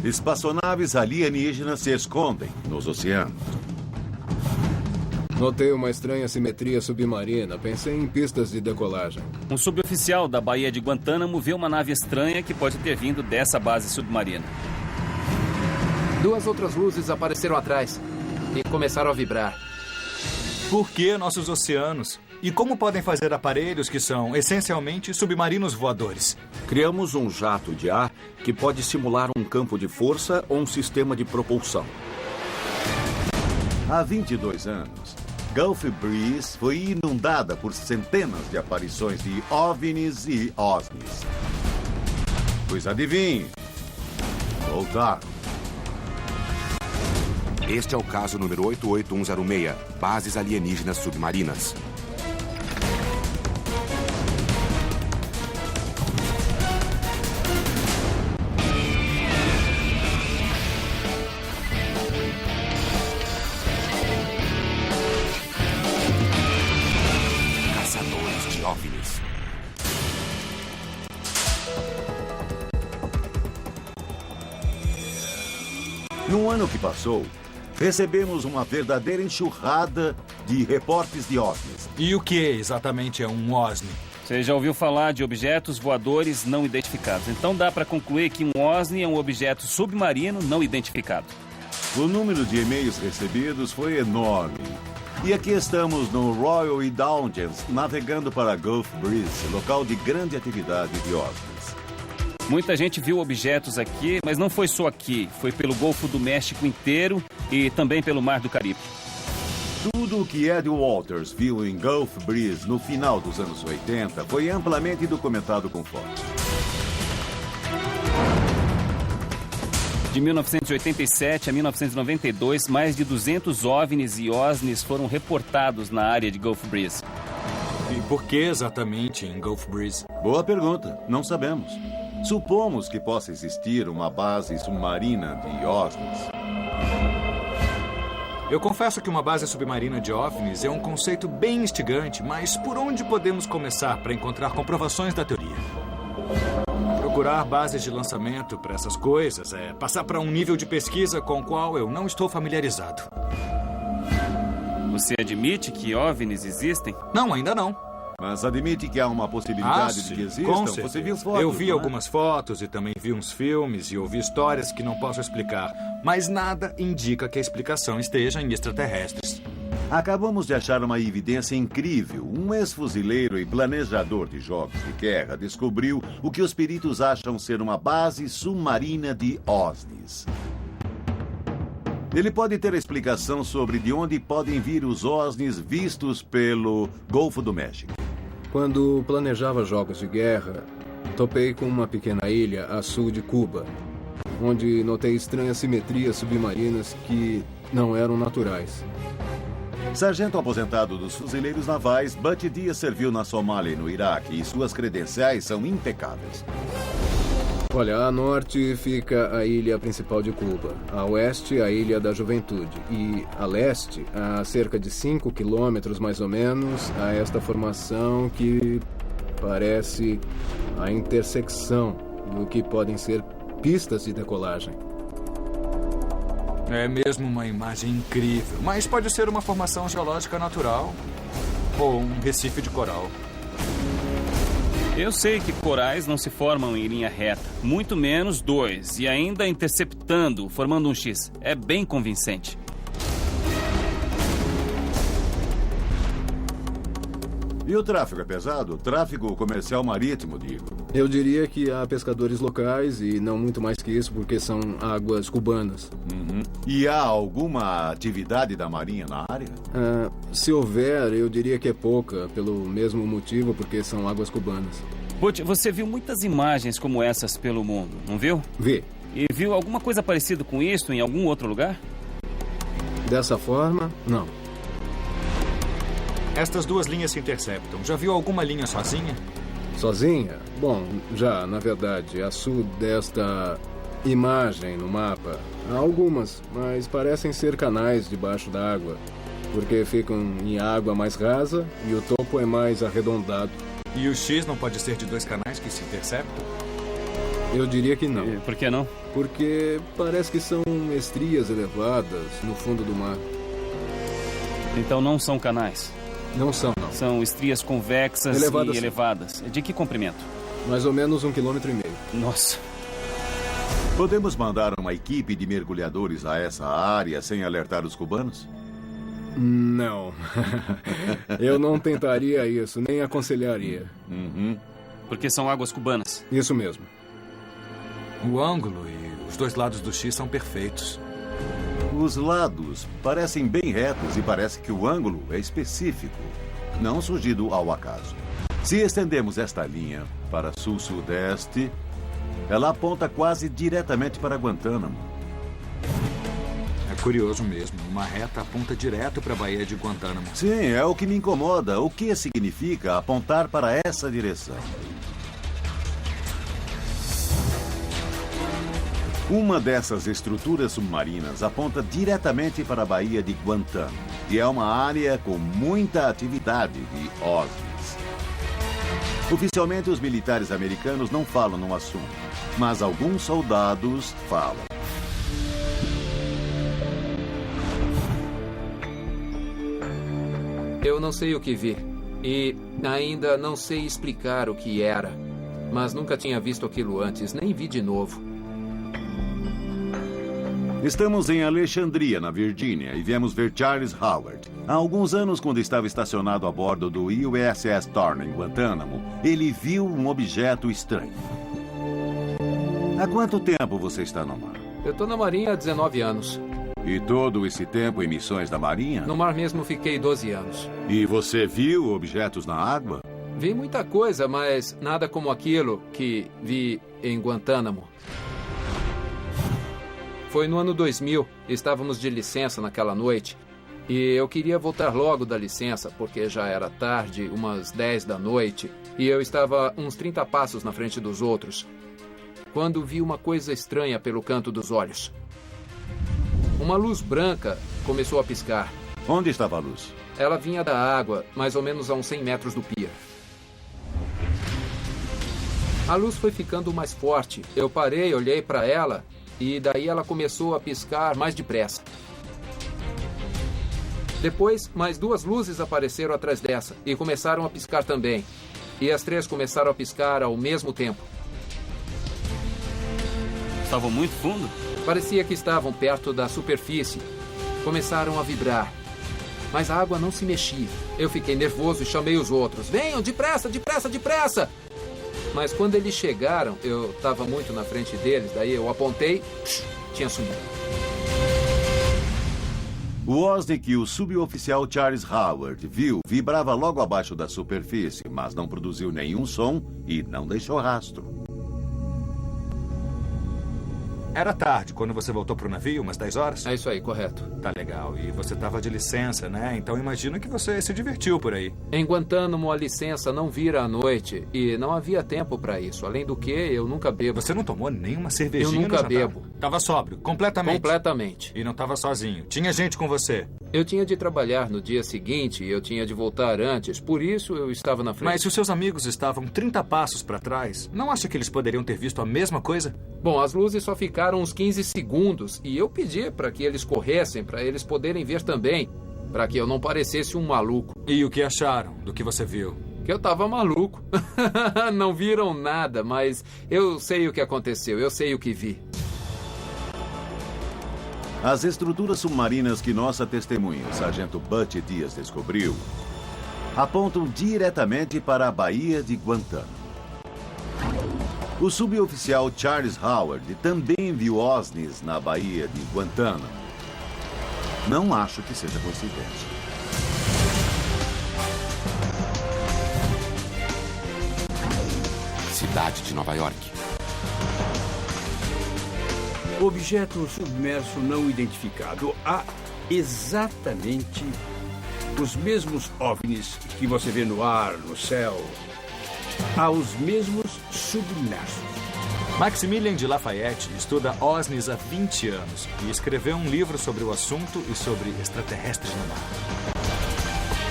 Espaçonaves alienígenas se escondem nos oceanos. Notei uma estranha simetria submarina. Pensei em pistas de decolagem. Um suboficial da Baía de Guantánamo viu uma nave estranha que pode ter vindo dessa base submarina. 2 outras luzes apareceram atrás e começaram a vibrar. Por que nossos oceanos? E como podem fazer aparelhos que são, essencialmente, submarinos voadores? Criamos um jato de ar que pode simular um campo de força ou um sistema de propulsão. Há 22 anos, Gulf Breeze foi inundada por centenas de aparições de OVNIs e OSNIs. Pois adivinhe, voltaram. Este é o caso número 88106, bases alienígenas submarinas. Caçadores de OVNIs. No ano que passou, recebemos uma verdadeira enxurrada de reportes de OVNIs. E o que exatamente é um OSNI? Você já ouviu falar de objetos voadores não identificados. Então dá para concluir que um OSNI é um objeto submarino não identificado. O número de e-mails recebidos foi enorme. E aqui estamos no Royal e Dungeons, navegando para Gulf Breeze, local de grande atividade de OVNIs. Muita gente viu objetos aqui, mas não foi só aqui. Foi pelo Golfo do México inteiro e também pelo Mar do Caribe. Tudo o que Ed Walters viu em Gulf Breeze no final dos anos 80 foi amplamente documentado com fotos. De 1987 a 1992, mais de 200 OVNIs e OSNIs foram reportados na área de Gulf Breeze. E por que exatamente em Gulf Breeze? Boa pergunta, não sabemos. Supomos que possa existir uma base submarina de OSNIs. Eu confesso que uma base submarina de OVNIs é um conceito bem instigante, mas por onde podemos começar para encontrar comprovações da teoria? Procurar bases de lançamento para essas coisas é passar para um nível de pesquisa com o qual eu não estou familiarizado. Você admite que OVNIs existem? Não, ainda não. Mas admite que há uma possibilidade de que existam? Com certeza. Você viu fotos? Eu vi não é? algumas fotos e também vi uns filmes e ouvi histórias que não posso explicar. Mas nada indica que a explicação esteja em extraterrestres. Acabamos de achar uma evidência incrível. Um ex-fuzileiro e planejador de jogos de guerra descobriu o que os peritos acham ser uma base submarina de OSNIs. Ele pode ter explicação sobre de onde podem vir os OSNIs vistos pelo Golfo do México. Quando planejava jogos de guerra, topei com uma pequena ilha a sul de Cuba, onde notei estranhas simetrias submarinas que não eram naturais. Sargento aposentado dos fuzileiros navais, Butch Dias serviu na Somália e no Iraque e suas credenciais são impecáveis. Olha, a norte fica a ilha principal de Cuba, a oeste a Ilha da Juventude e a leste, a cerca de 5 quilômetros mais ou menos, a esta formação que parece a intersecção do que podem ser pistas de decolagem. É mesmo uma imagem incrível, mas pode ser uma formação geológica natural ou um recife de coral. Eu sei que corais não se formam em linha reta, muito menos dois, e ainda interceptando, formando um X. É bem convincente. E o tráfego é pesado? Tráfego comercial marítimo, digo. Eu diria que há pescadores locais e não muito mais que isso, porque são águas cubanas. Uhum. E há alguma atividade da Marinha na área? Se houver, eu diria que é pouca, pelo mesmo motivo, porque são águas cubanas. Butch, você viu muitas imagens como essas pelo mundo, não viu? Vi. E viu alguma coisa parecida com isso em algum outro lugar? Dessa forma, não. Estas duas linhas se interceptam. Já viu alguma linha sozinha? Sozinha? Bom, já, na verdade, a sul desta imagem no mapa. Há algumas, mas parecem ser canais debaixo d'água, porque ficam em água mais rasa e o topo é mais arredondado. E o X não pode ser de dois canais que se interceptam? Eu diria que não. Por que não? Porque parece que são estrias elevadas no fundo do mar. Então não são canais. Não são, não. São estrias convexas Elevadas, e sim. elevadas. De que comprimento? Mais ou menos 1,5 km. Nossa. Podemos mandar uma equipe de mergulhadores a essa área sem alertar os cubanos? Não. Eu não tentaria isso, nem aconselharia. Porque são águas cubanas. Isso mesmo. O ângulo e os dois lados do X são perfeitos. Os lados parecem bem retos e parece que o ângulo é específico, não surgido ao acaso. Se estendemos esta linha para sul-sudeste, ela aponta quase diretamente para Guantánamo. É curioso mesmo. Uma reta aponta direto para a Baía de Guantánamo. Sim, é o que me incomoda. O que significa apontar para essa direção? Uma dessas estruturas submarinas aponta diretamente para a Baía de Guantánamo e é uma área com muita atividade de OSNIs. Oficialmente, os militares americanos não falam no assunto, mas alguns soldados falam. Eu não sei o que vi. E ainda não sei explicar o que era. Mas nunca tinha visto aquilo antes, nem vi de novo. Estamos em Alexandria, na Virgínia, e viemos ver Charles Howard. Há alguns anos, quando estava estacionado a bordo do USS Thorn, em Guantánamo, ele viu um objeto estranho. Há quanto tempo você está no mar? Eu tô na Marinha há 19 anos. E todo esse tempo em missões da Marinha? No mar mesmo fiquei 12 anos. E você viu objetos na água? Vi muita coisa, mas nada como aquilo que vi em Guantánamo. Foi no ano 2000, estávamos de licença naquela noite. E eu queria voltar logo da licença, porque já era tarde, umas 10 da noite. E eu estava uns 30 passos na frente dos outros, quando vi uma coisa estranha pelo canto dos olhos. Uma luz branca começou a piscar. Onde estava a luz? Ela vinha da água, mais ou menos a uns 100 metros do pier. A luz foi ficando mais forte. Eu parei, olhei para ela, e daí ela começou a piscar mais depressa. Depois, mais 2 luzes apareceram atrás dessa, e começaram a piscar também. E as 3 começaram a piscar ao mesmo tempo. Estavam muito fundo? Parecia que estavam perto da superfície. Começaram a vibrar. Mas a água não se mexia. Eu fiquei nervoso e chamei os outros. Venham, depressa, depressa, depressa! Mas quando eles chegaram, eu estava muito na frente deles. Daí eu apontei, tinha sumido. O OSNI que o suboficial Charles Howard viu vibrava logo abaixo da superfície, mas não produziu nenhum som e não deixou rastro. Era tarde quando você voltou pro navio, umas 10 horas? É isso aí, correto. Tá legal. E você tava de licença, né? Então imagino que você se divertiu por aí. Em Guantánamo, a licença não vira à noite e não havia tempo para isso. Além do que, eu nunca bebo. Você não tomou nenhuma cervejinha Eu nunca no jantar? bebo. Tava sóbrio, completamente. Completamente. E não tava sozinho. Tinha gente com você. Eu tinha de trabalhar no dia seguinte e eu tinha de voltar antes. Por isso, eu estava na frente. Mas se os seus amigos estavam 30 passos para trás, não acha que eles poderiam ter visto a mesma coisa? Bom, as luzes só ficaram uns 15 segundos e eu pedi para que eles corressem, para eles poderem ver também, para que eu não parecesse um maluco. E o que acharam do que você viu? Que eu tava maluco. Não viram nada, mas eu sei o que aconteceu, eu sei o que vi. As estruturas submarinas que nossa testemunha, o sargento Butch Dias, descobriu, apontam diretamente para a Baía de Guantánamo. O suboficial Charles Howard também viu OSNIs na Baía de Guantánamo. Não acho que seja coincidência. Cidade de Nova York. Objeto submerso não identificado. Há exatamente os mesmos OVNIs que você vê no ar, no céu. Há os mesmos submersos. Maximilian de Lafayette estuda OSNIs há 20 anos e escreveu um livro sobre o assunto e sobre extraterrestres no mar.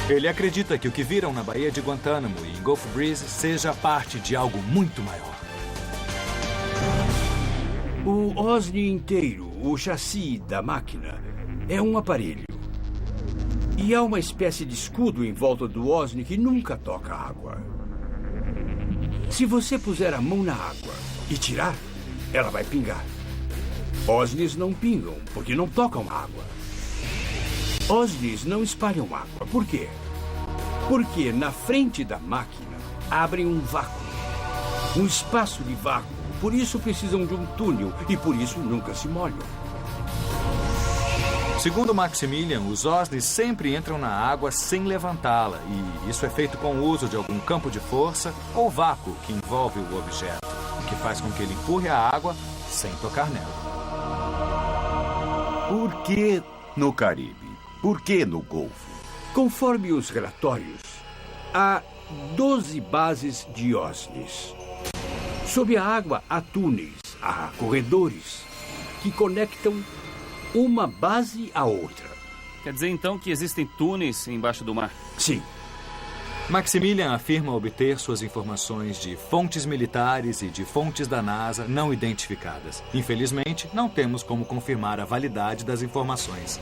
Ele acredita que o que viram na Baía de Guantánamo e em Gulf Breeze seja parte de algo muito maior. O OSNI inteiro, o chassi da máquina, é um aparelho. E há uma espécie de escudo em volta do OSNI que nunca toca água. Se você puser a mão na água e tirar, ela vai pingar. OSNIs não pingam, porque não tocam água. OSNIs não espalham água. Por quê? Porque na frente da máquina abrem um vácuo. Um espaço de vácuo. Por isso precisam de um túnel e por isso nunca se molham. Segundo Maximilian, os OSNIs sempre entram na água sem levantá-la, e isso é feito com o uso de algum campo de força ou vácuo que envolve o objeto, o que faz com que ele empurre a água sem tocar nela. Por que no Caribe? Por que no Golfo? Conforme os relatórios, há 12 bases de OSNIs. Sob a água há túneis, há corredores que conectam uma base à outra. Quer dizer, então, que existem túneis embaixo do mar? Sim. Maximilian afirma obter suas informações de fontes militares e de fontes da NASA não identificadas. Infelizmente, não temos como confirmar a validade das informações.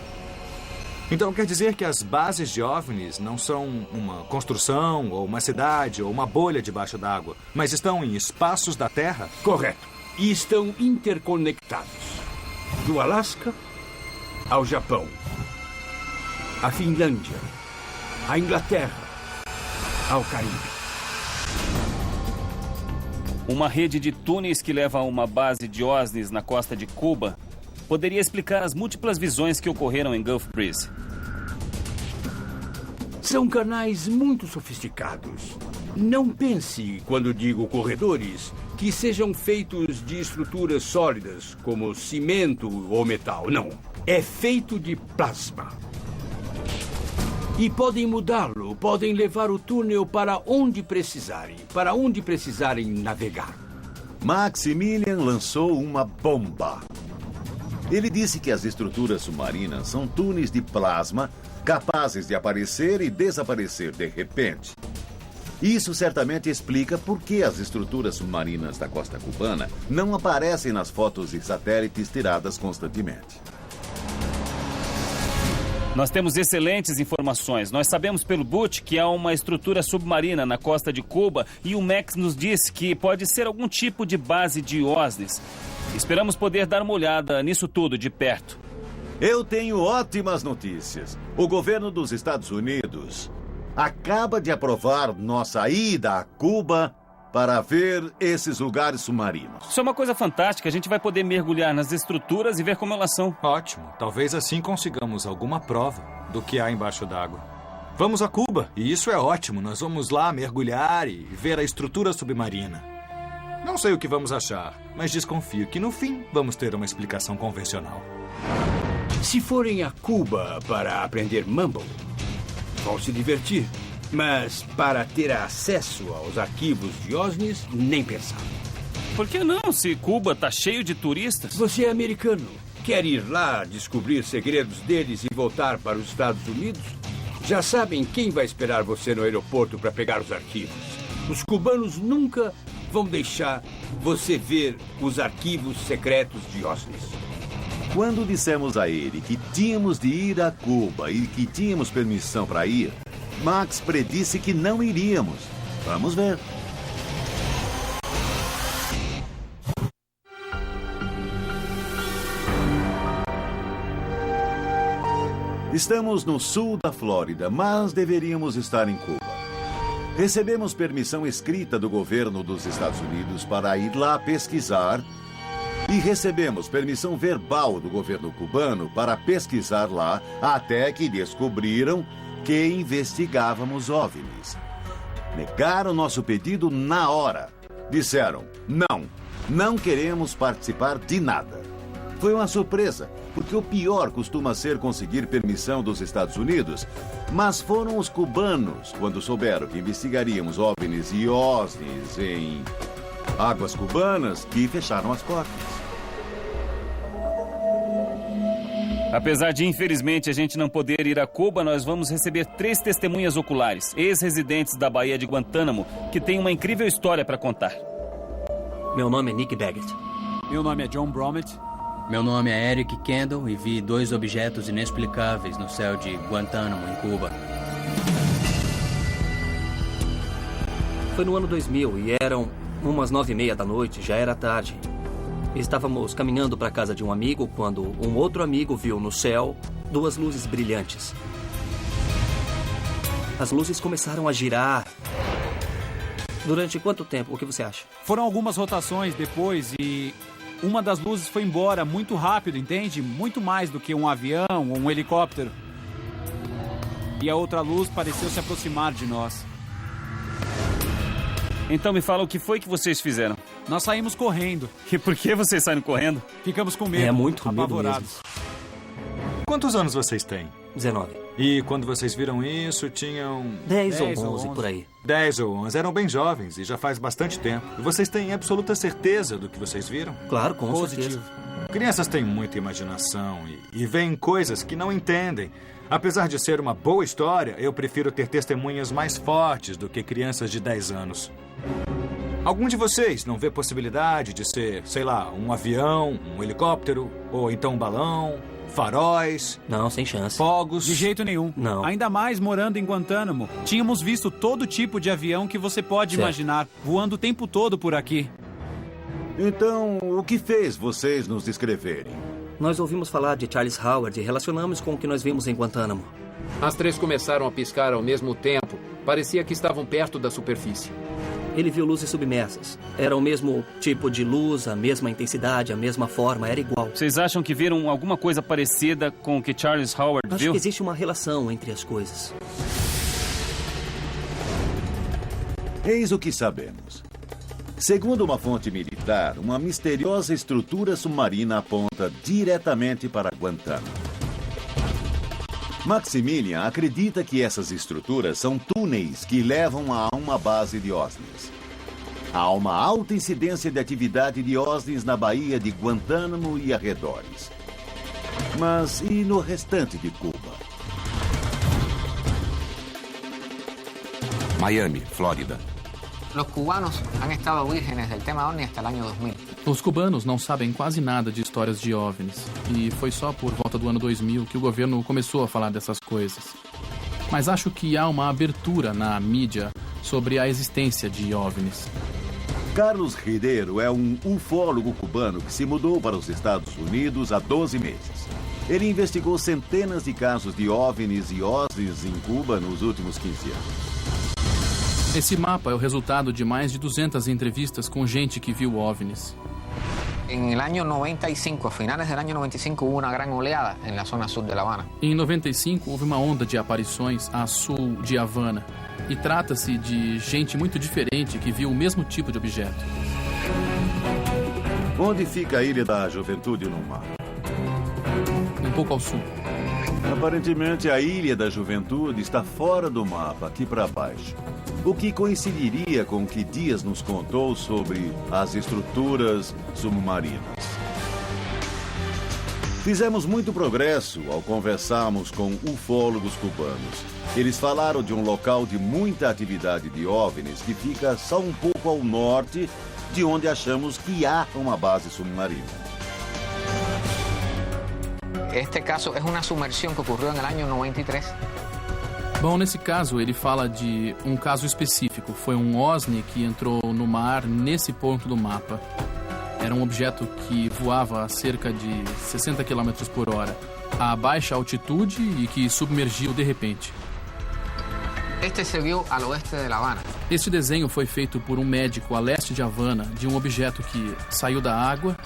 Então quer dizer que as bases de OVNIs não são uma construção, ou uma cidade, ou uma bolha debaixo d'água, mas estão em espaços da Terra? Correto. E estão interconectados. Do Alasca ao Japão, à Finlândia, à Inglaterra, ao Caribe. Uma rede de túneis que leva a uma base de OSNIs na costa de Cuba poderia explicar as múltiplas visões que ocorreram em Gulf Breeze. São canais muito sofisticados. Não pense, quando digo corredores, que sejam feitos de estruturas sólidas, como cimento ou metal. Não. É feito de plasma. E podem mudá-lo, podem levar o túnel para onde precisarem navegar. Maximilian lançou uma bomba. Ele disse que as estruturas submarinas são túneis de plasma capazes de aparecer e desaparecer de repente. Isso certamente explica por que as estruturas submarinas da costa cubana não aparecem nas fotos de satélites tiradas constantemente. Nós temos excelentes informações. Nós sabemos pelo Butch que há uma estrutura submarina na costa de Cuba e o Max nos disse que pode ser algum tipo de base de OSNIs. Esperamos poder dar uma olhada nisso tudo de perto. Eu tenho ótimas notícias. O governo dos Estados Unidos acaba de aprovar nossa ida a Cuba para ver esses lugares submarinos. Isso é uma coisa fantástica. A gente vai poder mergulhar nas estruturas e ver como elas são. Ótimo. Talvez assim consigamos alguma prova do que há embaixo d'água. Vamos a Cuba, e isso é ótimo. Nós vamos lá mergulhar e ver a estrutura submarina. Não sei o que vamos achar, mas desconfio que no fim vamos ter uma explicação convencional. Se forem a Cuba para aprender Mumble, vão se divertir. Mas para ter acesso aos arquivos de OSNIs, nem pensar. Por que não, se Cuba está cheio de turistas? Você é americano. Quer ir lá descobrir segredos deles e voltar para os Estados Unidos? Já sabem quem vai esperar você no aeroporto para pegar os arquivos. Os cubanos nunca vão deixar você ver os arquivos secretos de OSNIs. Quando dissemos a ele que tínhamos de ir a Cuba e que tínhamos permissão para ir, Max predisse que não iríamos. Vamos ver. Estamos no sul da Flórida, mas deveríamos estar em Cuba. Recebemos permissão escrita do governo dos Estados Unidos para ir lá pesquisar e recebemos permissão verbal do governo cubano para pesquisar lá até que descobriram que investigávamos OVNIs. Negaram nosso pedido na hora. Disseram, não queremos participar de nada. Foi uma surpresa, porque o pior costuma ser conseguir permissão dos Estados Unidos, mas foram os cubanos, quando souberam que investigaríamos OVNIs e OSNIs em águas cubanas, que fecharam as portas. Apesar de, infelizmente, a gente não poder ir a Cuba, nós vamos receber 3 testemunhas oculares, ex-residentes da Baía de Guantánamo, que têm uma incrível história para contar. Meu nome é Nick Baggett. Meu nome é John Bromett. Meu nome é Eric Kendall e vi 2 objetos inexplicáveis no céu de Guantánamo, em Cuba. Foi no ano 2000 e eram umas 9h30 da noite, já era tarde. Estávamos caminhando para a casa de um amigo quando um outro amigo viu no céu 2 luzes brilhantes. As luzes começaram a girar. Durante quanto tempo? O que você acha? Foram algumas rotações depois e uma das luzes foi embora muito rápido, entende? Muito mais do que um avião ou um helicóptero. E a outra luz pareceu se aproximar de nós. Então me fala o que foi que vocês fizeram. Nós saímos correndo. E por que vocês saíram correndo? Ficamos com medo. É muito com medo apavorados. Quantos anos vocês têm? 19. E quando vocês viram isso, tinham... 10 ou 11, por aí. 10 ou 11. Eram bem jovens e já faz bastante tempo. E vocês têm absoluta certeza do que vocês viram? Claro, com Positivo. certeza. Crianças têm muita imaginação e veem coisas que não entendem. Apesar de ser uma boa história, eu prefiro ter testemunhas mais fortes do que crianças de 10 anos. Algum de vocês não vê possibilidade de ser, sei lá, um avião, um helicóptero, ou então um balão, faróis? Não, sem chance. Fogos? De jeito nenhum. Não. Ainda mais morando em Guantánamo. Tínhamos visto todo tipo de avião que você pode imaginar, voando o tempo todo por aqui. Então, o que fez vocês nos descreverem? Nós ouvimos falar de Charles Howard e relacionamos com o que nós vimos em Guantánamo. As 3 começaram a piscar ao mesmo tempo. Parecia que estavam perto da superfície. Ele viu luzes submersas. Era o mesmo tipo de luz, a mesma intensidade, a mesma forma, era igual. Vocês acham que viram alguma coisa parecida com o que Charles Howard Acho viu? que existe uma relação entre as coisas. Eis o que sabemos. Segundo uma fonte militar, uma misteriosa estrutura submarina aponta diretamente para Guantánamo. Maximilian acredita que essas estruturas são túneis que levam a uma base de OSNIs. Há uma alta incidência de atividade de OSNIs na Baía de Guantánamo e arredores. Mas e no restante de Cuba? Miami, Flórida. Los cubanos han estado vírgenes del tema OVNI hasta el año 2000. Os cubanos não sabem quase nada de histórias de OVNIs. E foi só por volta do ano 2000 que o governo começou a falar dessas coisas. Mas acho que há uma abertura na mídia sobre a existência de OVNIs. Carlos Ribeiro é um ufólogo cubano que se mudou para os Estados Unidos há 12 meses. Ele investigou centenas de casos de OVNIs e OSNIs em Cuba nos últimos 15 anos. Esse mapa é o resultado de mais de 200 entrevistas com gente que viu OVNIs. En el año 95, a finales del año 95, hubo una gran oleada en la zona sur de La Habana. Em 95, houve uma onda de aparições a sul de Havana. E trata-se de gente muito diferente que viu o mesmo tipo de objeto. Onde fica a Ilha da Juventude no mar? Um pouco ao sul. Aparentemente, a Ilha da Juventude está fora do mapa, aqui para baixo. O que coincidiria com o que Dias nos contou sobre as estruturas submarinas. Fizemos muito progresso ao conversarmos com ufólogos cubanos. Eles falaram de um local de muita atividade de OVNIs que fica só um pouco ao norte de onde achamos que há uma base submarina. Este caso es una sumersión que ocurrió en el año 93. Bom, nesse caso, ele fala de um caso específico. Foi um OSNI que entrou no mar nesse ponto do mapa. Era um objeto que voava a cerca de 60 km por hora, a baixa altitude e que submergiu de repente. Este se vio al oeste de La Habana. Este desenho foi feito por um médico a leste de Havana, de um objeto que saiu da água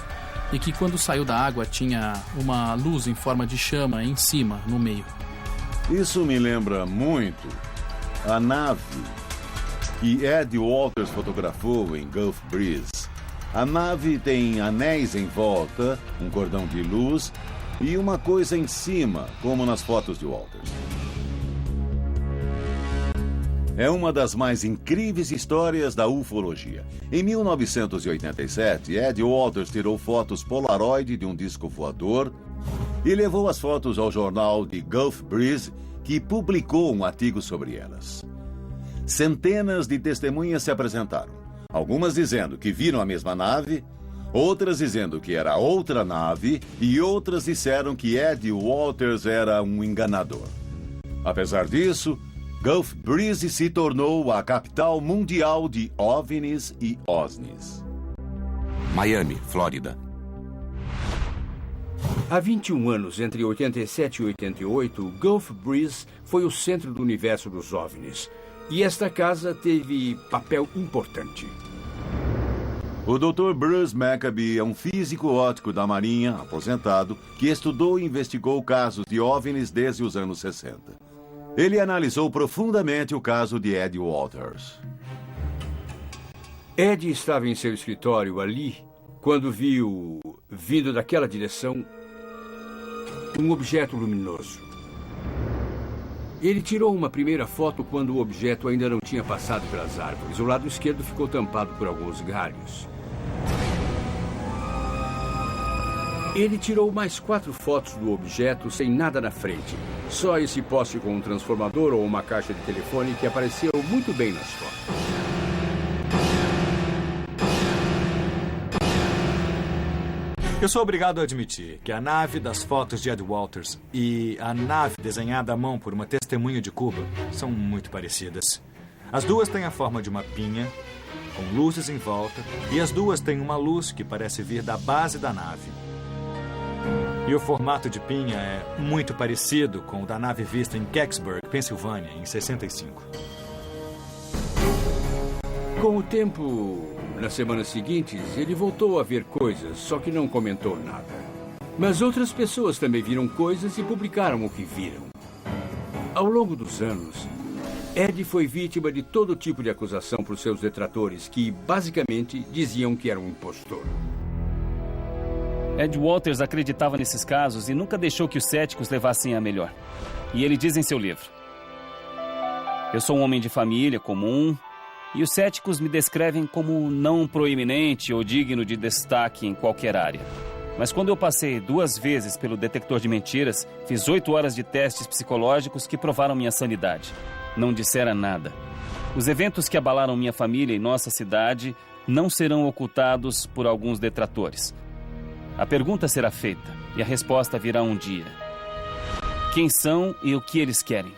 e que, quando saiu da água, tinha uma luz em forma de chama em cima, no meio. Isso me lembra muito a nave que Ed Walters fotografou em Gulf Breeze. A nave tem anéis em volta, um cordão de luz e uma coisa em cima, como nas fotos de Walters. É uma das mais incríveis histórias da ufologia. Em 1987, Ed Walters tirou fotos Polaroid de um disco voador e levou as fotos ao jornal de Gulf Breeze, que publicou um artigo sobre elas. Centenas de testemunhas se apresentaram, algumas dizendo que viram a mesma nave, outras dizendo que era outra nave e outras disseram que Ed Walters era um enganador. Apesar disso, Gulf Breeze se tornou a capital mundial de OVNIs e OSNIs. Miami, Flórida. Há 21 anos, entre 87 e 88, Gulf Breeze foi o centro do universo dos OVNIs. E esta casa teve papel importante. O Dr. Bruce Maccabee é um físico óptico da Marinha, aposentado, que estudou e investigou casos de OVNIs desde os anos 60. Ele analisou profundamente o caso de Ed Walters. Ed estava em seu escritório ali quando viu, vindo daquela direção, um objeto luminoso. Ele tirou uma primeira foto quando o objeto ainda não tinha passado pelas árvores. O lado esquerdo ficou tampado por alguns galhos. Ele tirou mais 4 fotos do objeto sem nada na frente. Só esse poste com um transformador ou uma caixa de telefone que apareceu muito bem nas fotos. Eu sou obrigado a admitir que a nave das fotos de Ed Walters e a nave desenhada à mão por uma testemunha de Cuba são muito parecidas. As duas têm a forma de uma pinha, com luzes em volta, e as duas têm uma luz que parece vir da base da nave. E o formato de pinha é muito parecido com o da nave vista em Kecksburg, Pensilvânia, em 65. Com o tempo, nas semanas seguintes, ele voltou a ver coisas, só que não comentou nada. Mas outras pessoas também viram coisas e publicaram o que viram. Ao longo dos anos, Ed foi vítima de todo tipo de acusação por seus detratores, que basicamente diziam que era um impostor. Ed Walters acreditava nesses casos e nunca deixou que os céticos levassem a melhor. E ele diz em seu livro: eu sou um homem de família comum e os céticos me descrevem como não proeminente ou digno de destaque em qualquer área. Mas quando eu passei 2 vezes pelo detector de mentiras, fiz 8 horas de testes psicológicos que provaram minha sanidade. Não disseram nada. Os eventos que abalaram minha família e nossa cidade não serão ocultados por alguns detratores. A pergunta será feita e a resposta virá um dia. Quem são e o que eles querem?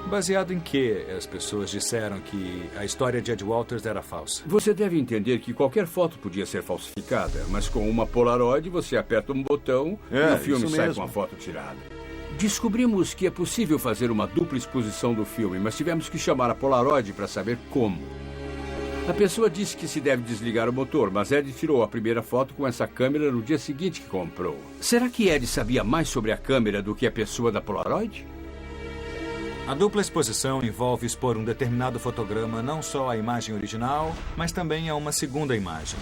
Baseado em que as pessoas disseram que a história de Ed Walters era falsa? Você deve entender que qualquer foto podia ser falsificada, mas com uma Polaroid você aperta um botão e o filme sai com a foto tirada. Descobrimos que é possível fazer uma dupla exposição do filme, mas tivemos que chamar a Polaroid para saber como. A pessoa disse que se deve desligar o motor, mas Ed tirou a primeira foto com essa câmera no dia seguinte que comprou. Será que Ed sabia mais sobre a câmera do que a pessoa da Polaroid? A dupla exposição envolve expor um determinado fotograma não só à imagem original, mas também a uma segunda imagem.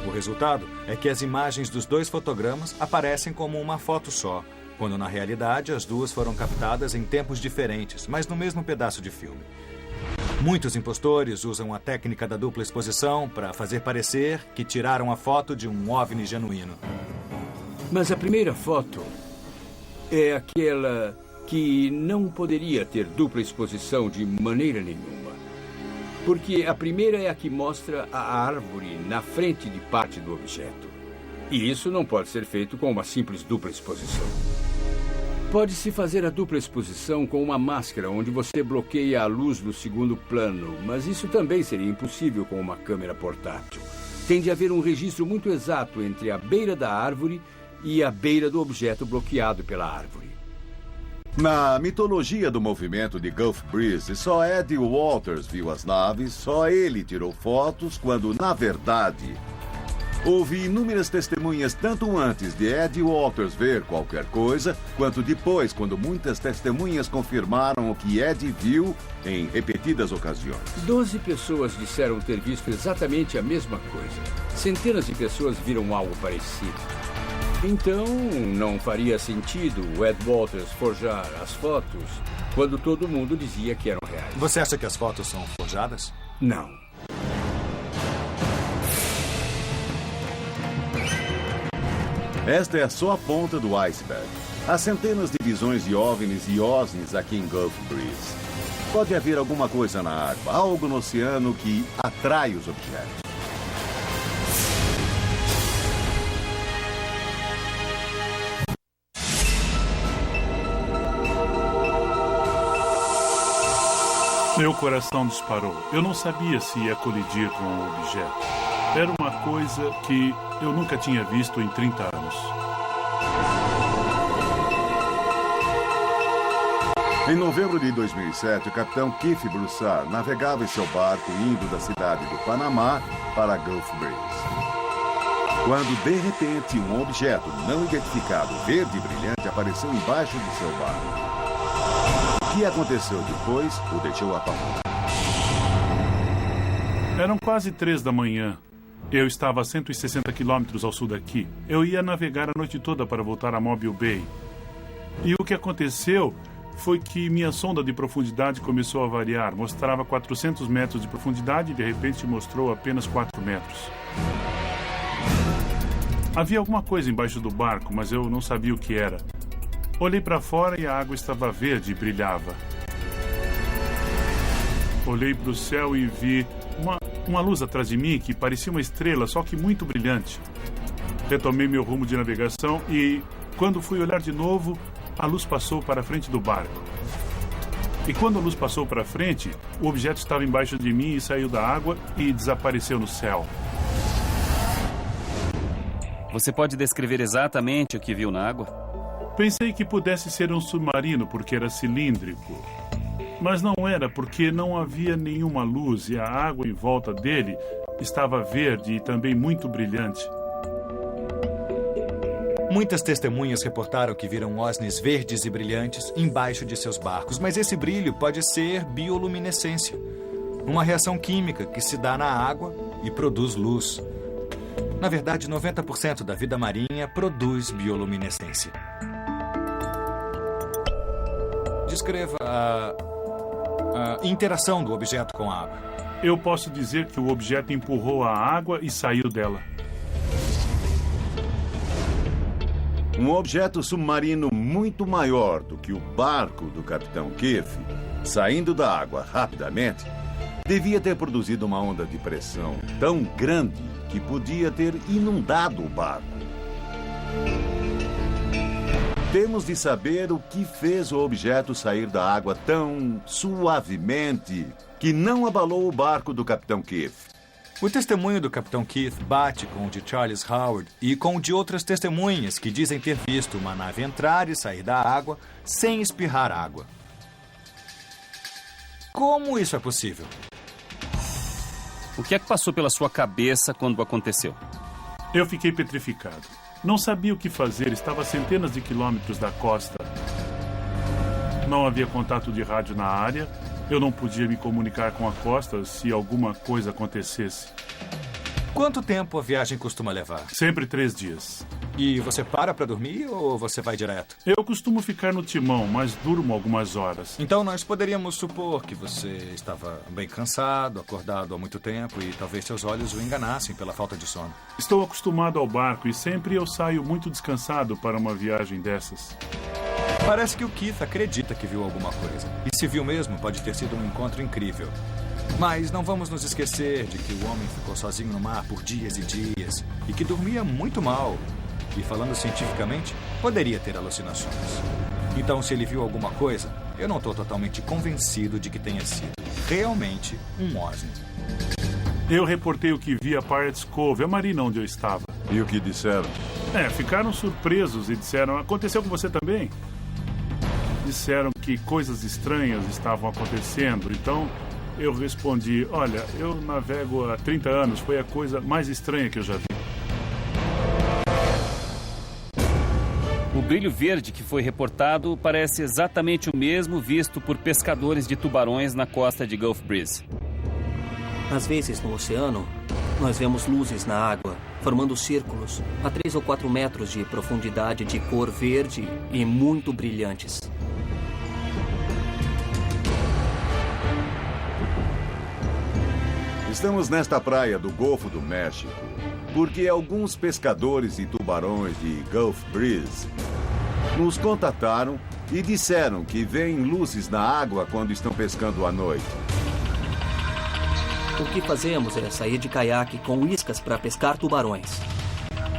O resultado é que as imagens dos 2 fotogramas aparecem como uma foto só, quando na realidade as duas foram captadas em tempos diferentes, mas no mesmo pedaço de filme. Muitos impostores usam a técnica da dupla exposição para fazer parecer que tiraram a foto de um OVNI genuíno. Mas a primeira foto é aquela que não poderia ter dupla exposição de maneira nenhuma. Porque a primeira é a que mostra a árvore na frente de parte do objeto. E isso não pode ser feito com uma simples dupla exposição. Pode-se fazer a dupla exposição com uma máscara, onde você bloqueia a luz do segundo plano, mas isso também seria impossível com uma câmera portátil. Tem de haver um registro muito exato entre a beira da árvore e a beira do objeto bloqueado pela árvore. Na mitologia do movimento de Gulf Breeze, só Ed Walters viu as naves, só ele tirou fotos, quando, na verdade, houve inúmeras testemunhas tanto antes de Ed Walters ver qualquer coisa, quanto depois, quando muitas testemunhas confirmaram o que Ed viu em repetidas ocasiões. 12 pessoas disseram ter visto exatamente a mesma coisa. Centenas de pessoas viram algo parecido. Então, não faria sentido o Ed Walters forjar as fotos quando todo mundo dizia que eram reais. Você acha que as fotos são forjadas? Não. Esta é só a ponta do iceberg. Há centenas de visões de OVNIs e OSNIs aqui em Gulf Breeze. Pode haver alguma coisa na água, algo no oceano que atrai os objetos. Meu coração disparou. Eu não sabia se ia colidir com o objeto. Era uma coisa que eu nunca tinha visto em 30 anos. Em novembro de 2007, o capitão Keith Broussard navegava em seu barco indo da cidade do Panamá para Gulf Breeze. Quando, de repente, um objeto não identificado, verde e brilhante, apareceu embaixo de seu barco. O que aconteceu depois o deixou apavorado. Eram quase 3 da manhã. Eu estava a 160 quilômetros ao sul daqui. Eu ia navegar a noite toda para voltar a Mobile Bay. E o que aconteceu foi que minha sonda de profundidade começou a variar. Mostrava 400 metros de profundidade e, de repente, mostrou apenas 4 metros. Havia alguma coisa embaixo do barco, mas eu não sabia o que era. Olhei para fora e a água estava verde e brilhava. Olhei para o céu e vi uma luz atrás de mim que parecia uma estrela, só que muito brilhante. Retomei meu rumo de navegação e, quando fui olhar de novo, a luz passou para a frente do barco. E quando a luz passou para frente, o objeto estava embaixo de mim e saiu da água e desapareceu no céu. Você pode descrever exatamente o que viu na água? Pensei que pudesse ser um submarino porque era cilíndrico. Mas não era, porque não havia nenhuma luz e a água em volta dele estava verde e também muito brilhante. Muitas testemunhas reportaram que viram OSNIs verdes e brilhantes embaixo de seus barcos, mas esse brilho pode ser bioluminescência, uma reação química que se dá na água e produz luz. Na verdade, 90% da vida marinha produz bioluminescência. Descreva a interação do objeto com a água. Eu posso dizer que o objeto empurrou a água e saiu dela. Um objeto submarino muito maior do que o barco do capitão Keith, saindo da água rapidamente, devia ter produzido uma onda de pressão tão grande que podia ter inundado o barco. Temos de saber o que fez o objeto sair da água tão suavemente que não abalou o barco do capitão Keith. O testemunho do capitão Keith bate com o de Charles Howard e com o de outras testemunhas que dizem ter visto uma nave entrar e sair da água sem espirrar água. Como isso é possível? O que é que passou pela sua cabeça quando aconteceu? Eu fiquei petrificado. Não sabia o que fazer, estava a centenas de quilômetros da costa. Não havia contato de rádio na área. Eu não podia me comunicar com a costa se alguma coisa acontecesse. Quanto tempo a viagem costuma levar? Sempre 3 dias. E você para dormir ou você vai direto? Eu costumo ficar no timão, mas durmo algumas horas. Então nós poderíamos supor que você estava bem cansado, acordado há muito tempo e talvez seus olhos o enganassem pela falta de sono. Estou acostumado ao barco e sempre eu saio muito descansado para uma viagem dessas. Parece que o Keith acredita que viu alguma coisa. E se viu mesmo, pode ter sido um encontro incrível. Mas não vamos nos esquecer de que o homem ficou sozinho no mar por dias e dias e que dormia muito mal. E falando cientificamente, poderia ter alucinações. Então, se ele viu alguma coisa, eu não estou totalmente convencido de que tenha sido realmente um OSNI. Eu reportei o que vi a Pirates Cove, a marina onde eu estava. E o que disseram? Ficaram surpresos e disseram, aconteceu com você também? Disseram que coisas estranhas estavam acontecendo, então eu respondi, olha, eu navego há 30 anos, foi a coisa mais estranha que eu já vi. O brilho verde que foi reportado parece exatamente o mesmo visto por pescadores de tubarões na costa de Gulf Breeze. Às vezes, no oceano, nós vemos luzes na água, formando círculos a 3 ou 4 metros de profundidade de cor verde e muito brilhantes. Estamos nesta praia do Golfo do México porque alguns pescadores de tubarões de Gulf Breeze nos contataram e disseram que veem luzes na água quando estão pescando à noite. O que fazemos é sair de caiaque com iscas para pescar tubarões.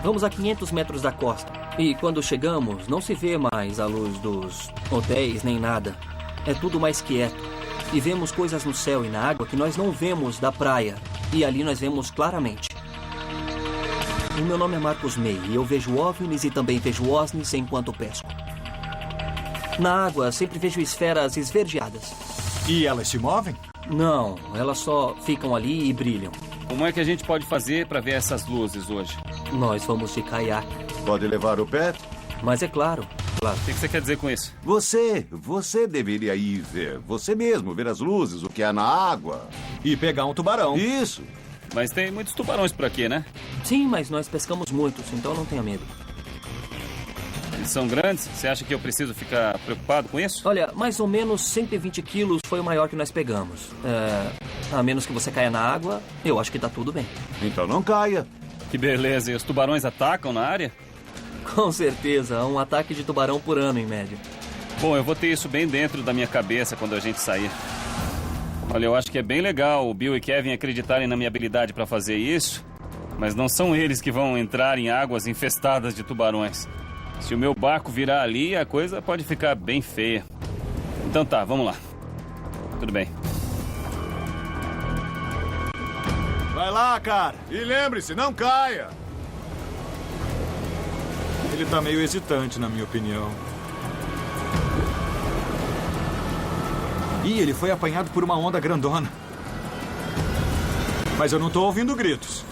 Vamos a 500 metros da costa. E quando chegamos, não se vê mais a luz dos hotéis nem nada. É tudo mais quieto. E vemos coisas no céu e na água que nós não vemos da praia. E ali nós vemos claramente. O meu nome é Marcos May e eu vejo OVNIs e também vejo OSNIs enquanto pesco. Na água, sempre vejo esferas esverdeadas. E elas se movem? Não, elas só ficam ali e brilham. Como é que a gente pode fazer para ver essas luzes hoje? Nós vamos de caiaque. Pode levar o Pat? Mas é claro. O que você quer dizer com isso? Você deveria ir ver. Você mesmo, ver as luzes, o que há na água. E pegar um tubarão. Isso. Mas tem muitos tubarões por aqui, né? Sim, mas nós pescamos muitos, então não tenha medo. Eles são grandes? Você acha que eu preciso ficar preocupado com isso? Olha, mais ou menos 120 quilos foi o maior que nós pegamos. A menos que você caia na água, eu acho que tá tudo bem. Então não caia. Que beleza. E os tubarões atacam na área? Com certeza. Um ataque de tubarão por ano, em média. Bom, eu vou ter isso bem dentro da minha cabeça quando a gente sair. Olha, eu acho que é bem legal o Bill e Kevin acreditarem na minha habilidade para fazer isso, mas não são eles que vão entrar em águas infestadas de tubarões. Se o meu barco virar ali, a coisa pode ficar bem feia. Então tá, vamos lá. Tudo bem. Vai lá, cara. E lembre-se, não caia. Ele tá meio hesitante, na minha opinião. Ih, ele foi apanhado por uma onda grandona. Mas eu não tô ouvindo gritos.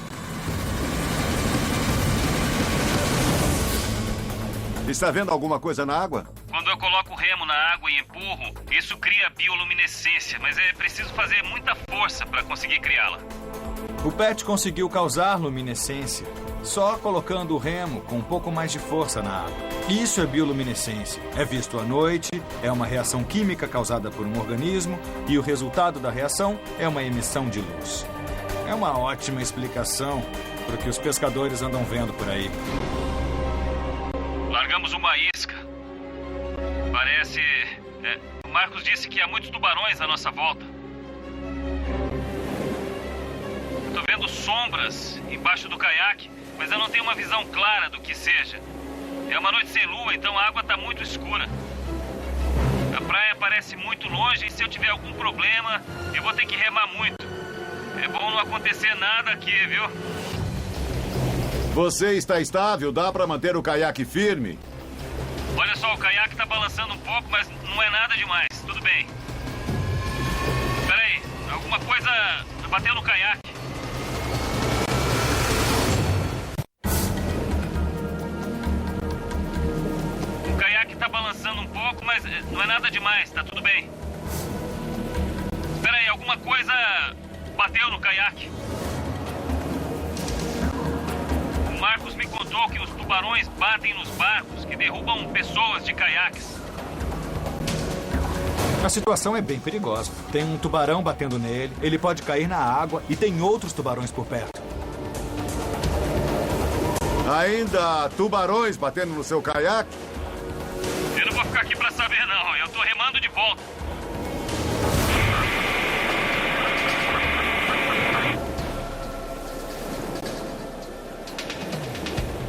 Está vendo alguma coisa na água? Quando eu coloco o remo na água e empurro, isso cria bioluminescência, mas é preciso fazer muita força para conseguir criá-la. O Pat conseguiu causar luminescência só colocando o remo com um pouco mais de força na água. Isso é bioluminescência. É visto à noite, é uma reação química causada por um organismo e o resultado da reação é uma emissão de luz. É uma ótima explicação para o que os pescadores andam vendo por aí. Largamos uma isca. Parece... o Marcos disse que há muitos tubarões à nossa volta. Eu tô vendo sombras embaixo do caiaque, mas eu não tenho uma visão clara do que seja. É uma noite sem lua, então a água tá muito escura. A praia parece muito longe e se eu tiver algum problema, eu vou ter que remar muito. É bom não acontecer nada aqui, viu? Você está estável? Dá para manter o caiaque firme? Olha só, o caiaque tá balançando um pouco, mas não é nada demais. Tudo bem. Espera aí, alguma coisa bateu no caiaque. O caiaque tá balançando um pouco, mas não é nada demais, tá tudo bem. Espera aí, alguma coisa bateu no caiaque. O Marcos me contou que os tubarões batem nos barcos que derrubam pessoas de caiaques. A situação é bem perigosa. Tem um tubarão batendo nele, ele pode cair na água e tem outros tubarões por perto. Ainda há tubarões batendo no seu caiaque? Eu não vou ficar aqui pra saber, não. Eu tô remando de volta.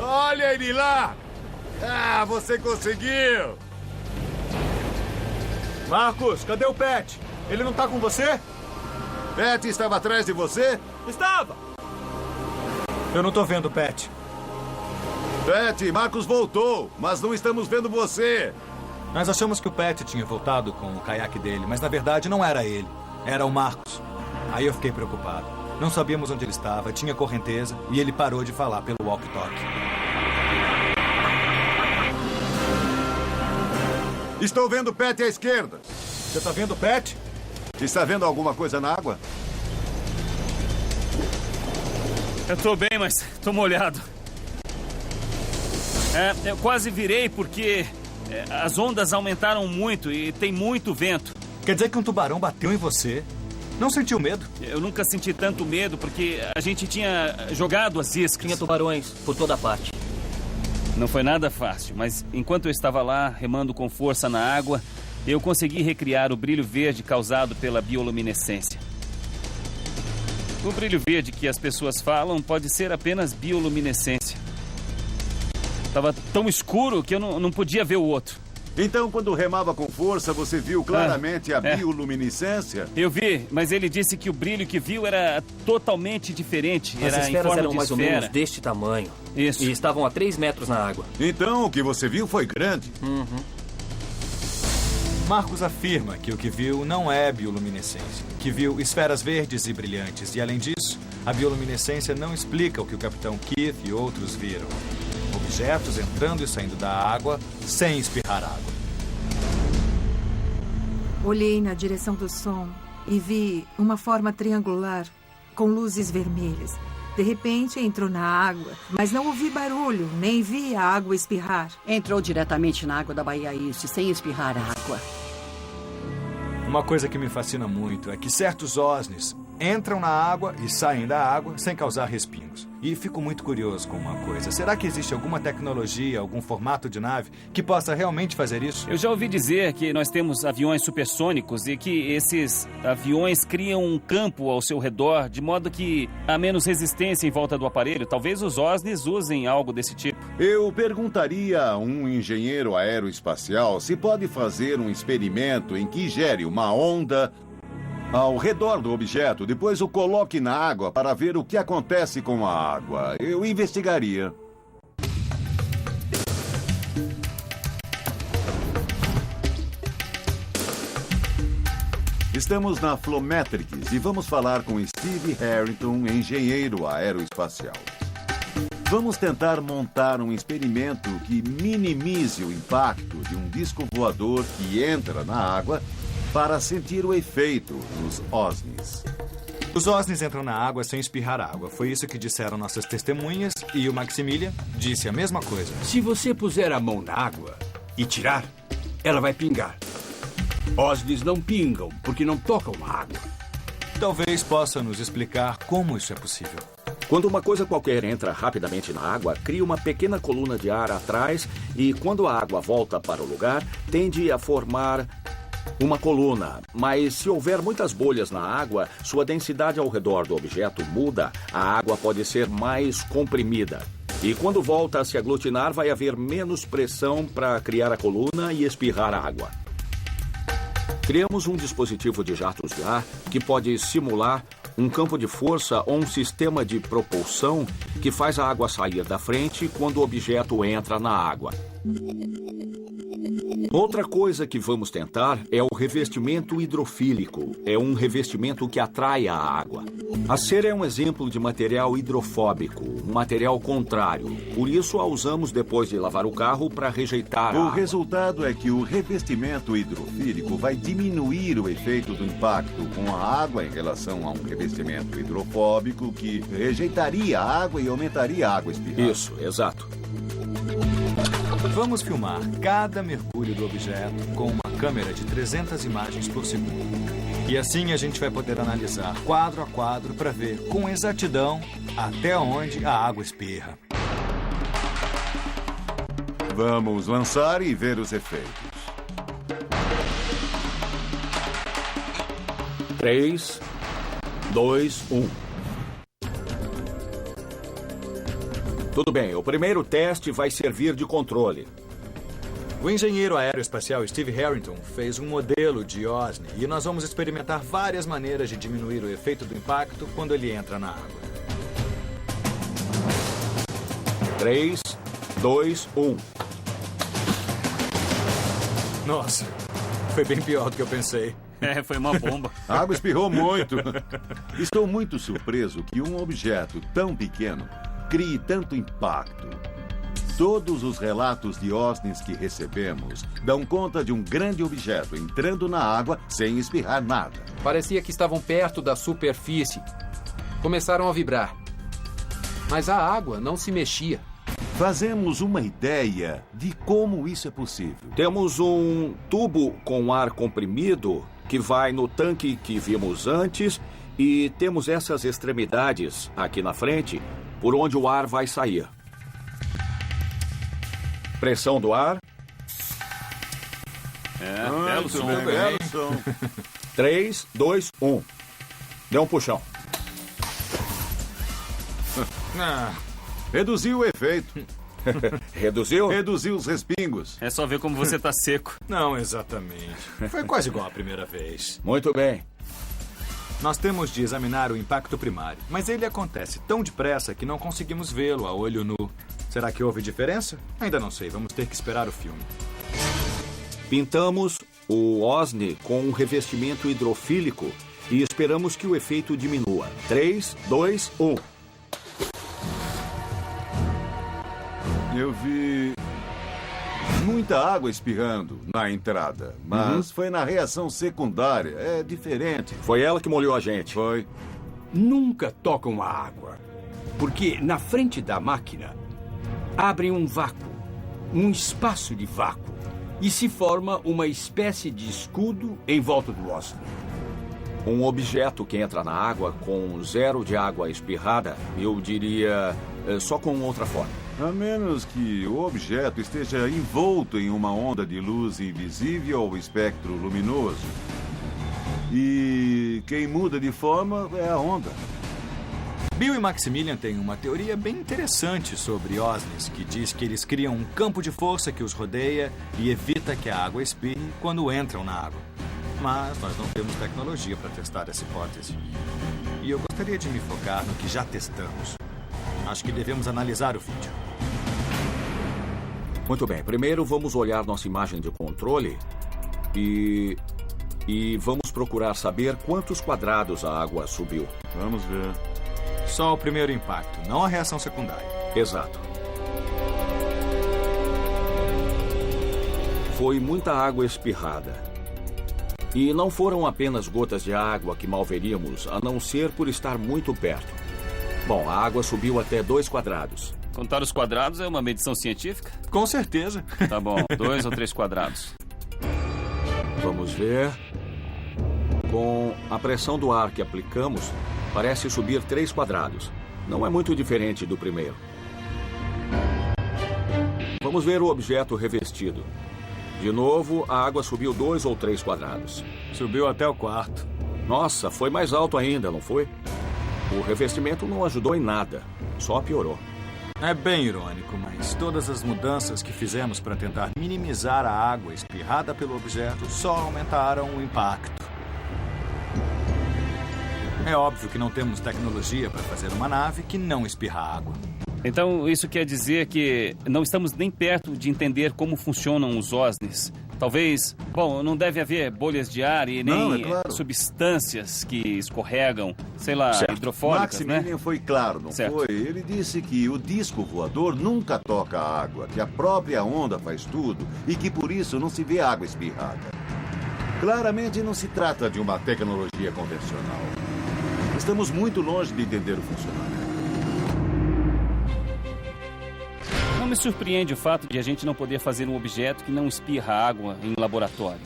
Olha ele lá! Ah, você conseguiu! Marcos, cadê o Pat? Ele não tá com você? Pat estava atrás de você? Estava! Eu não tô vendo o Pat. Pat, Marcos voltou, mas não estamos vendo você. Nós achamos que o Pat tinha voltado com o caiaque dele, mas na verdade não era ele. Era o Marcos. Aí eu fiquei preocupado. Não sabíamos onde ele estava, tinha correnteza e ele parou de falar pelo walkie-talkie. Estou vendo o Pat à esquerda. Você está vendo o Pat? Está vendo alguma coisa na água? Eu tô bem, mas tô molhado. Eu quase virei porque as ondas aumentaram muito e tem muito vento. Quer dizer que um tubarão bateu em você? Não sentiu medo? Eu nunca senti tanto medo porque a gente tinha jogado as iscas. Tinha tubarões por toda parte. Não foi nada fácil, mas enquanto eu estava lá, remando com força na água, eu consegui recriar o brilho verde causado pela bioluminescência. O brilho verde que as pessoas falam pode ser apenas bioluminescência. Estava tão escuro que eu não podia ver o outro. Então, quando remava com força, você viu claramente a bioluminescência? Eu vi, mas ele disse que o brilho que viu era totalmente diferente. As Era em esferas forma eram de mais ou esfera. menos deste tamanho. Isso. E estavam a 3 metros na água. Então, o que você viu foi grande. Marcos afirma que o que viu não é bioluminescência, que viu esferas verdes e brilhantes. E, além disso, a bioluminescência não explica o que o capitão Keith e outros viram. Objetos entrando e saindo da água sem espirrar água. Olhei na direção do som e vi uma forma triangular com luzes vermelhas. De repente, entrou na água, mas não ouvi barulho, nem vi a água espirrar. Entrou diretamente na água da Baía East, sem espirrar água. Uma coisa que me fascina muito é que certos OSNIs entram na água e saem da água sem causar respingos. E fico muito curioso com uma coisa. Será que existe alguma tecnologia, algum formato de nave que possa realmente fazer isso? Eu já ouvi dizer que nós temos aviões supersônicos e que esses aviões criam um campo ao seu redor, de modo que há menos resistência em volta do aparelho. Talvez os OSNIs usem algo desse tipo. Eu perguntaria a um engenheiro aeroespacial se pode fazer um experimento em que gere uma onda ao redor do objeto, depois o coloque na água para ver o que acontece com a água. Eu investigaria. Estamos na Flometrics e vamos falar com Steve Harrington, engenheiro aeroespacial. Vamos tentar montar um experimento que minimize o impacto de um disco voador que entra na água para sentir o efeito nos OSNIs. Os OSNIs entram na água sem espirrar água. Foi isso que disseram nossas testemunhas e o Maximilian disse a mesma coisa. Se você puser a mão na água e tirar, ela vai pingar. OSNIs não pingam porque não tocam na água. Talvez possa nos explicar como isso é possível. Quando uma coisa qualquer entra rapidamente na água, cria uma pequena coluna de ar atrás e, quando a água volta para o lugar, tende a formar uma coluna. Mas se houver muitas bolhas na água, sua densidade ao redor do objeto muda, a água pode ser mais comprimida. E quando volta a se aglutinar, vai haver menos pressão para criar a coluna e espirrar água. Criamos um dispositivo de jatos de ar que pode simular um campo de força ou um sistema de propulsão que faz a água sair da frente quando o objeto entra na água. Outra coisa que vamos tentar é o revestimento hidrofílico. É um revestimento que atrai a água. A cera é um exemplo de material hidrofóbico, um material contrário. Por isso a usamos depois de lavar o carro para rejeitar a água. O resultado é que o revestimento hidrofílico vai diminuir o efeito do impacto com a água em relação a um revestimento hidrofóbico que rejeitaria a água e aumentaria a água espirrada. Isso, exato. Vamos filmar cada mergulho do objeto com uma câmera de 300 imagens por segundo. E assim a gente vai poder analisar quadro a quadro para ver com exatidão até onde a água espirra. Vamos lançar e ver os efeitos. 3, 2, 1. Tudo bem, o primeiro teste vai servir de controle. O engenheiro aeroespacial Steve Harrington fez um modelo de OSNI e nós vamos experimentar várias maneiras de diminuir o efeito do impacto quando ele entra na água. 3, 2, 1. Nossa, foi bem pior do que eu pensei. Foi uma bomba. A água espirrou muito. Estou muito surpreso que um objeto tão pequeno crie tanto impacto. Todos os relatos de OSNIs que recebemos dão conta de um grande objeto entrando na água sem espirrar nada. Parecia que estavam perto da superfície. Começaram a vibrar. Mas a água não se mexia. Fazemos uma ideia de como isso é possível. Temos um tubo com ar comprimido que vai no tanque que vimos antes e temos essas extremidades aqui na frente por onde o ar vai sair. Pressão do ar. Belo som. Belo som. 3, 2, 1. Dê um puxão. Reduziu o efeito. Reduziu? Reduziu os respingos. É só ver como você tá seco. Não, exatamente. Foi quase igual à primeira vez. Muito bem. Nós temos de examinar o impacto primário, mas ele acontece tão depressa que não conseguimos vê-lo a olho nu. Será que houve diferença? Ainda não sei, vamos ter que esperar o filme. Pintamos o OSNI com um revestimento hidrofílico e esperamos que o efeito diminua. 3, 2, 1. Eu vi muita água espirrando na entrada, mas foi na reação secundária. É diferente. Foi ela que molhou a gente. Foi. Nunca tocam a água, porque na frente da máquina abrem um vácuo, um espaço de vácuo, e se forma uma espécie de escudo em volta do OSNI. Um objeto que entra na água com zero de água espirrada, eu diria, só com outra forma. A menos que o objeto esteja envolto em uma onda de luz invisível ao espectro luminoso. E quem muda de forma é a onda. Bill e Maximilian têm uma teoria bem interessante sobre OSNIs, que diz que eles criam um campo de força que os rodeia e evita que a água espirre quando entram na água. Mas nós não temos tecnologia para testar essa hipótese. E eu gostaria de me focar no que já testamos. Acho que devemos analisar o vídeo. Muito bem. Primeiro vamos olhar nossa imagem de controle e vamos procurar saber quantos quadrados a água subiu. Vamos ver. Só o primeiro impacto, não a reação secundária. Exato. Foi muita água espirrada. E não foram apenas gotas de água que mal veríamos, a não ser por estar muito perto. Bom, a água subiu até 2 quadrados. Contar os quadrados é uma medição científica? Com certeza. Tá bom, 2 ou 3 quadrados. Vamos ver. Com a pressão do ar que aplicamos, parece subir 3 quadrados. Não é muito diferente do primeiro. Vamos ver o objeto revestido. De novo, a água subiu 2 ou 3 quadrados. Subiu até o 4º. Nossa, foi mais alto ainda, não foi? O revestimento não ajudou em nada, só piorou. É bem irônico, mas todas as mudanças que fizemos para tentar minimizar a água espirrada pelo objeto só aumentaram o impacto. É óbvio que não temos tecnologia para fazer uma nave que não espirra água. Então, isso quer dizer que não estamos nem perto de entender como funcionam os OSNIs. Talvez, bom, não deve haver bolhas de ar e nem substâncias que escorregam, sei lá, hidrofóbicas, né? Maximilian foi claro, não foi? Ele disse que o disco voador nunca toca a água, que a própria onda faz tudo e que por isso não se vê água espirrada. Claramente não se trata de uma tecnologia convencional. Estamos muito longe de entender o funcionamento. Não me surpreende o fato de a gente não poder fazer um objeto que não espirra água em laboratório.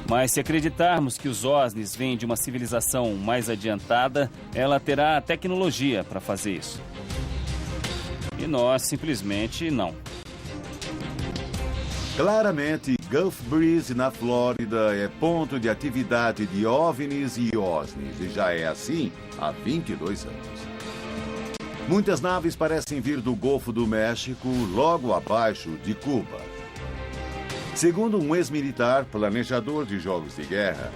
Mas se acreditarmos que os OSNIs vêm de uma civilização mais adiantada, ela terá a tecnologia para fazer isso. E nós simplesmente não. Claramente, Gulf Breeze, na Flórida, é ponto de atividade de OVNIs e OSNIs, e já é assim há 22 anos. Muitas naves parecem vir do Golfo do México, logo abaixo de Cuba. Segundo um ex-militar, planejador de jogos de guerra,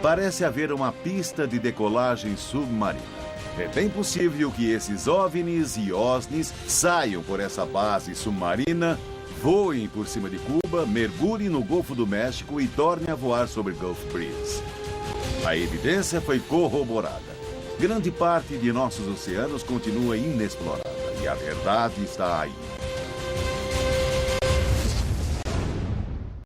parece haver uma pista de decolagem submarina. É bem possível que esses OVNIs e OSNIs saiam por essa base submarina, voem por cima de Cuba, mergulhem no Golfo do México e tornem a voar sobre Gulf Breeze. A evidência foi corroborada. Grande parte de nossos oceanos continua inexplorada e a verdade está aí.